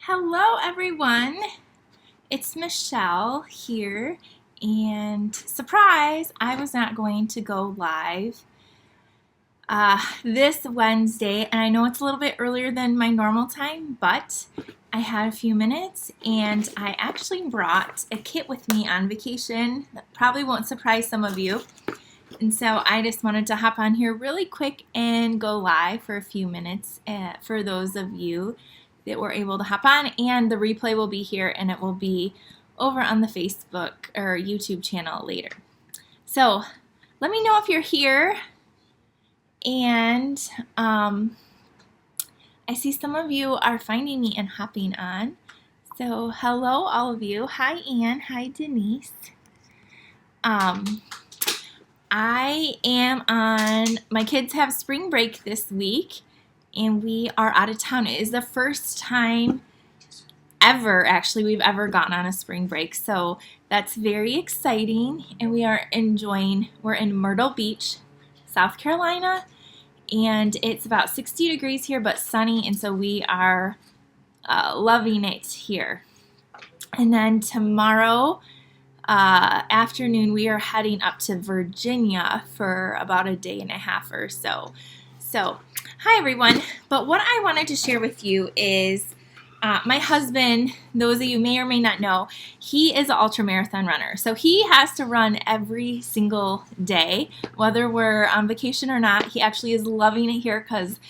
Hello everyone, it's Michelle here, and surprise, I was not going to go live this Wednesday, and I know it's a little bit earlier than my normal time, but I had a few minutes and I actually brought a kit with me on vacation that probably won't surprise some of you. And so I just wanted to hop on here really quick and go live for a few minutes for those of you that were able to hop on, and the replay will be here and it will be over on the Facebook or YouTube channel later. So let me know if you're here, and I see some of you are finding me and hopping on. So hello all of you. Hi Ann, hi Denise. I am on, my kids have spring break this week and we are out of town. It is the first time ever, actually, we've ever gotten on a spring break. So that's very exciting, and we are enjoying, we're in Myrtle Beach, South Carolina, and it's about 60 degrees here, but sunny, and so we are loving it here. And then tomorrow afternoon, we are heading up to Virginia for about a day and a half or so. So, hi everyone. But what I wanted to share with you is my husband, those of you may or may not know, he is an ultramarathon runner. So he has to run every single day, whether we're on vacation or not. He actually is loving it here because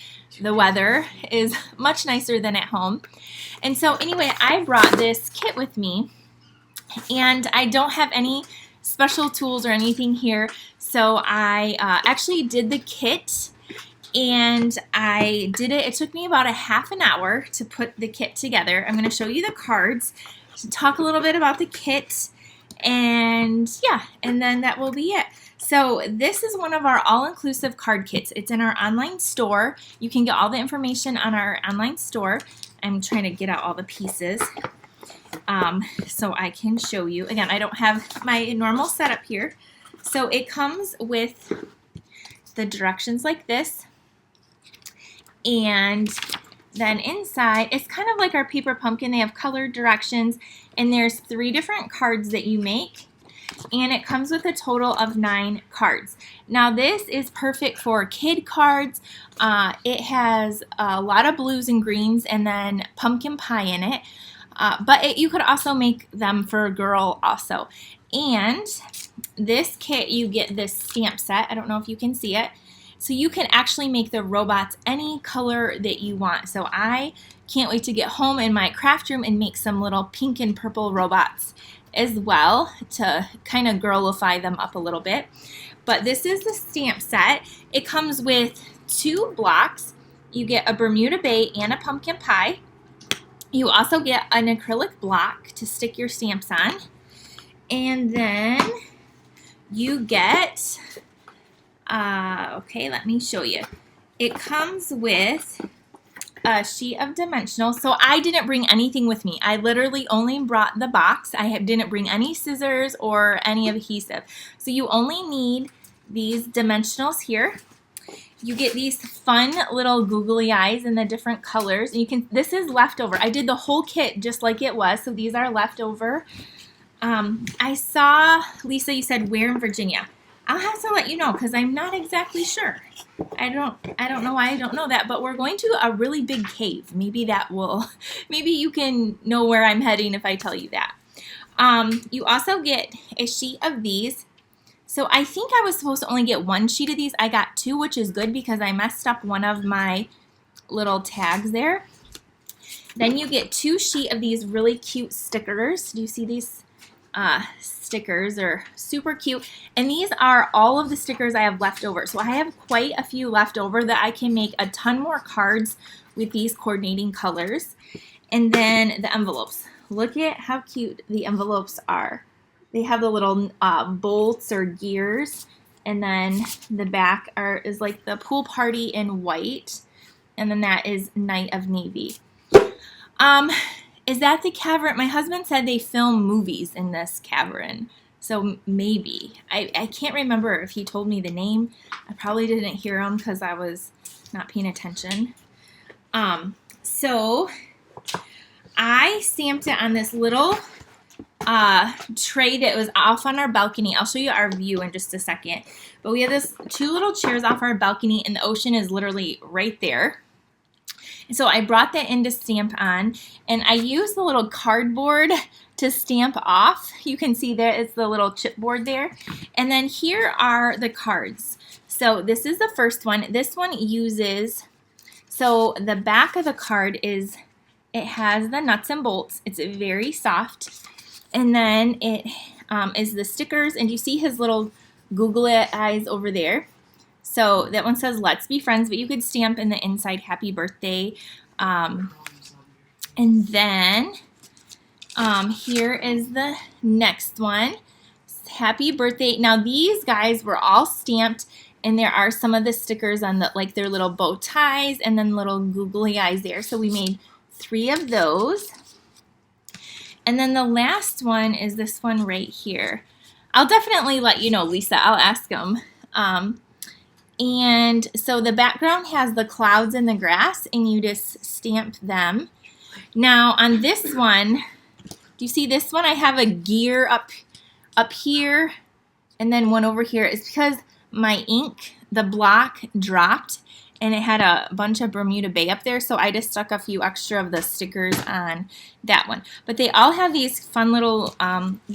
the weather is much nicer than at home. And so anyway, I brought this kit with me, and I don't have any special tools or anything here. So I actually did the kit, and I did it. It took me about a half an hour to put the kit together. I'm going to show you the cards, talk a little bit about the kit, and yeah, and then that will be it. So this is one of our all-inclusive card kits. It's in our online store. You can get all the information on our online store. I'm trying to get out all the pieces so I can show you. Again, I don't have my normal setup here. So it comes with the directions like this. And then inside, it's kind of like our paper pumpkin. They have colored directions, and there's 3 different cards that you make, and it comes with a total of 9 cards. Now this is perfect for kid cards. It has a lot of blues and greens and then pumpkin pie in it, but you could also make them for a girl also. And this kit, you get this stamp set. I don't know if you can see it. So you can actually make the robots any color that you want. So I can't wait to get home in my craft room and make some little pink and purple robots as well to kind of girlify them up a little bit. But this is the stamp set. It comes with 2 blocks. You get a Bermuda Bay and a pumpkin pie. You also get an acrylic block to stick your stamps on. And then you get... okay, let me show you. It comes with a sheet of dimensional. So I didn't bring anything with me. I literally only brought the box. I didn't bring any scissors or any adhesive. So you only need these dimensionals here. You get these fun little googly eyes in the different colors. And you can, this is leftover. I did the whole kit just like it was. So these are leftover. I saw, Lisa, you said where in Virginia? I'll have to let you know because I'm not exactly sure. I don't know why I don't know that, but we're going to a really big cave. Maybe that will, maybe you can know where I'm heading if I tell you that. You also get a sheet of these. So I think I was supposed to only get 1 sheet of these. I got 2, which is good because I messed up one of my little tags there. Then you get 2 sheets of these really cute stickers. Do you see these? Stickers are super cute, and these are all of the stickers I have left over. So I have quite a few left over that I can make a ton more cards with these coordinating colors. And then the envelopes. Look at how cute the envelopes are. They have the little bolts or gears, and then the back is like the pool party in white, and then that is Night of Navy. Is that the cavern? My husband said they film movies in this cavern. So maybe. I can't remember if he told me the name. I probably didn't hear him because I was not paying attention. So I stamped it on this little tray that was off on our balcony. I'll show you our view in just a second. But we have this 2 little chairs off our balcony, and the ocean is literally right there. And so I brought that in to stamp on, and I used the little cardboard to stamp off. You can see that it's the little chipboard there. And then here are the cards. So this is the first one. This one uses, so the back of the card is, it has the nuts and bolts. It's very soft. And then it is the stickers, and you see his little googly eyes over there. So that one says let's be friends, but you could stamp in the inside happy birthday. And then here is the next one, happy birthday. Now these guys were all stamped, and there are some of the stickers on the, like their little bow ties and then little googly eyes there. So we made 3 of those. And then the last one is this one right here. I'll definitely let you know, Lisa. I'll ask them. And so the background has the clouds and the grass, and you just stamp them. Now on this one, do you see this one? I have a gear up here and then one over here. It's because my ink, the block dropped, and it had a bunch of Bermuda Bay up there, so I just stuck a few extra of the stickers on that one. But they all have these fun little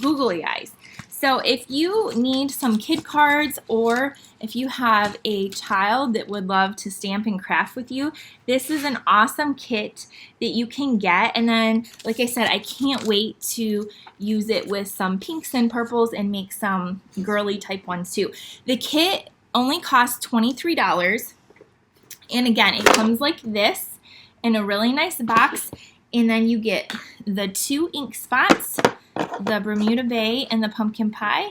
googly eyes. So if you need some kid cards, or if you have a child that would love to stamp and craft with you, this is an awesome kit that you can get. And then, like I said, I can't wait to use it with some pinks and purples and make some girly type ones too. The kit only costs $23. And again, it comes like this in a really nice box. And then you get the 2 ink spots, the Bermuda Bay and the pumpkin pie.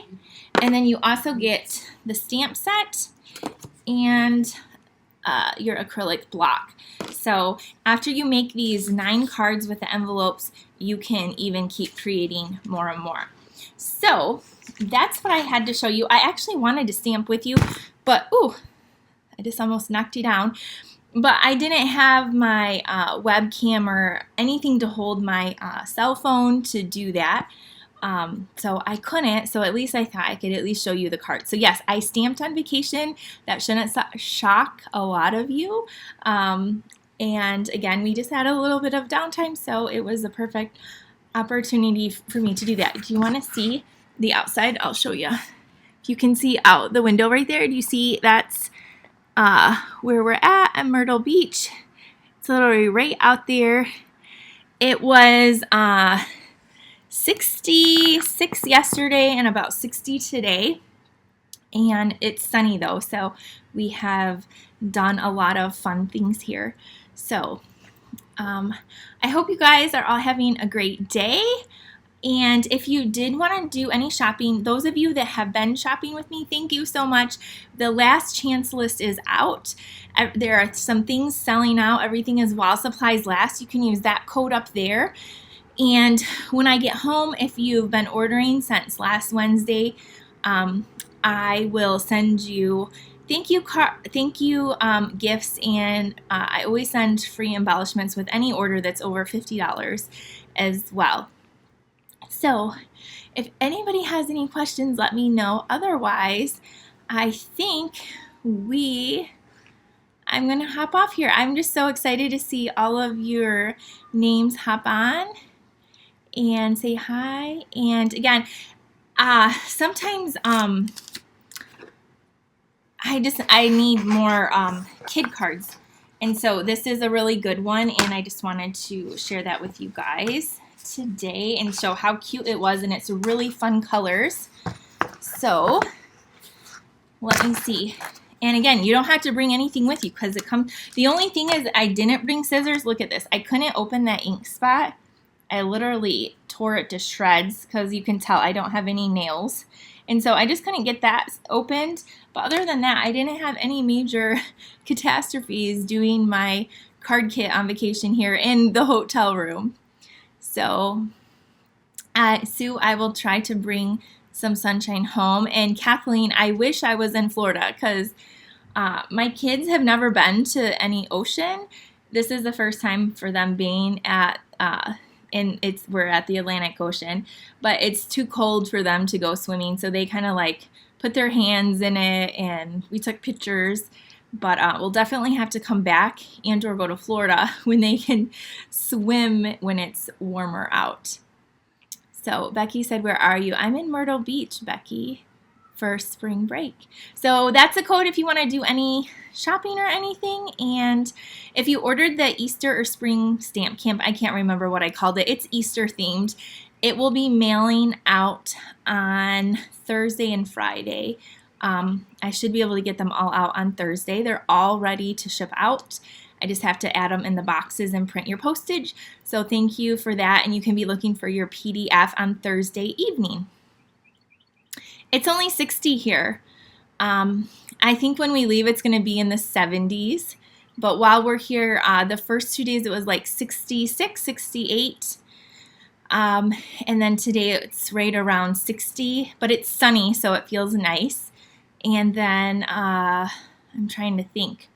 And then you also get the stamp set and your acrylic block. So after you make these 9 cards with the envelopes, you can even keep creating more and more. So that's what I had to show you. I actually wanted to stamp with you, but ooh, I just almost knocked you down. But I didn't have my webcam or anything to hold my cell phone to do that. So I couldn't, so at least I thought I could at least show you the cards. So yes, I stamped on vacation. That shouldn't shock a lot of you. And again, we just had a little bit of downtime, so it was a perfect opportunity for me to do that. Do you want to see the outside? I'll show you. If you can see out the window right there, do you see that's where we're at Myrtle Beach? It's literally right out there. It was 66 yesterday and about 60 today, and it's sunny though, so we have done a lot of fun things here. So I hope you guys are all having a great day. And if you did want to do any shopping, those of you that have been shopping with me, thank you so much. The last chance list is out. There are some things selling out. Everything is while supplies last. You can use that code up there. And when I get home, if you've been ordering since last Wednesday, I will send you thank you gifts, and I always send free embellishments with any order that's over $50 as well. So if anybody has any questions, let me know. Otherwise, I think I'm going to hop off here. I'm just so excited to see all of your names hop on and say hi. And again, sometimes I need more kid cards. And so this is a really good one, and I just wanted to share that with you guys today and show how cute it was, and it's really fun colors. So let me see. And again, you don't have to bring anything with you because it comes. The only thing is I didn't bring scissors. Look at this. I couldn't open that ink spot. I literally tore it to shreds because you can tell I don't have any nails. And so I just couldn't get that opened. But other than that, I didn't have any major catastrophes doing my card kit on vacation here in the hotel room. So, Sue, I will try to bring some sunshine home. And Kathleen, I wish I was in Florida because my kids have never been to any ocean. This is the first time for them being at and we're at the Atlantic Ocean, but it's too cold for them to go swimming, so they kind of like put their hands in it, and we took pictures. But we'll definitely have to come back and or go to Florida when they can swim when it's warmer out. So Becky said, where are you? I'm in Myrtle Beach, Becky, for spring break. So that's a code if you want to do any shopping or anything. And if you ordered the Easter or spring stamp camp, I can't remember what I called it. It's Easter themed. It will be mailing out on Thursday and Friday. I should be able to get them all out on Thursday. They're all ready to ship out. I just have to add them in the boxes and print your postage. So thank you for that, and you can be looking for your PDF on Thursday evening. It's only 60 here. I think when we leave it's going to be in the 70s, but while we're here, the first 2 days it was like 66, 68. And then today it's right around 60, but it's sunny, so it feels nice. And then I'm trying to think.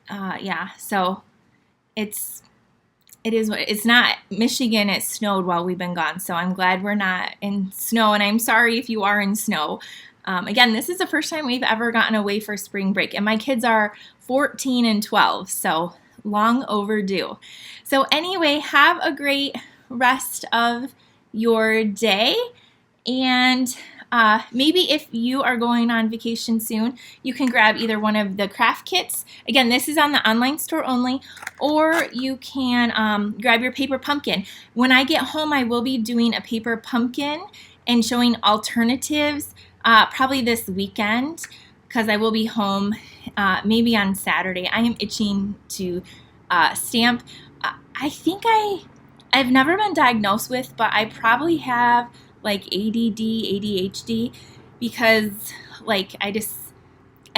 Yeah, so it's not Michigan. It snowed while we've been gone, so I'm glad we're not in snow, and I'm sorry if you are in snow. Again, this is the first time we've ever gotten away for spring break, and my kids are 14 and 12, so long overdue. So anyway, have a great rest of your day, and maybe if you are going on vacation soon, you can grab either one of the craft kits. Again, this is on the online store only, or you can grab your paper pumpkin. When I get home, I will be doing a paper pumpkin and showing alternatives probably this weekend, because I will be home maybe on Saturday. I am itching to stamp. I think I've never been diagnosed with, but I probably have like ADD, ADHD, because like I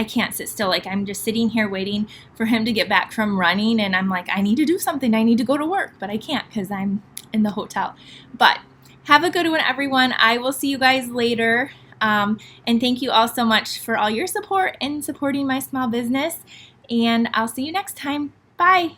can't sit still. Like I'm just sitting here waiting for him to get back from running, and I'm like, I need to do something. I need to go to work, but I can't because I'm in the hotel. But have a good one, everyone. I will see you guys later. And thank you all so much for all your support and supporting my small business. And I'll see you next time. Bye.